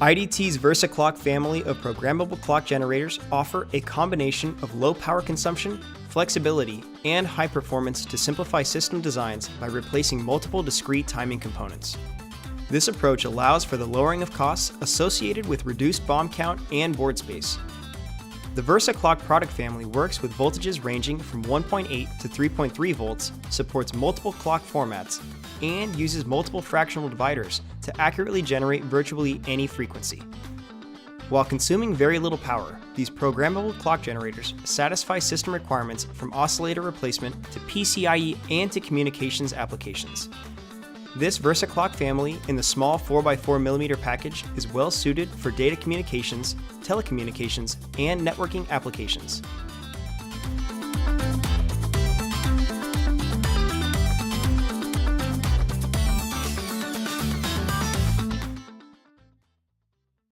IDT's VersaClock family of programmable clock generators offer a combination of low power consumption, flexibility, and high performance to simplify system designs by replacing multiple discrete timing components. This approach allows for the lowering of costs associated with reduced BOM count and board space. The VersaClock product family works with voltages ranging from 1.8 to 3.3 volts, supports multiple clock formats, and uses multiple fractional dividers to accurately generate virtually any frequency. While consuming very little power, these programmable clock generators satisfy system requirements from oscillator replacement to PCIe and to communications applications. This VersaClock family in the small 4x4mm package is well suited for data communications, telecommunications, and networking applications.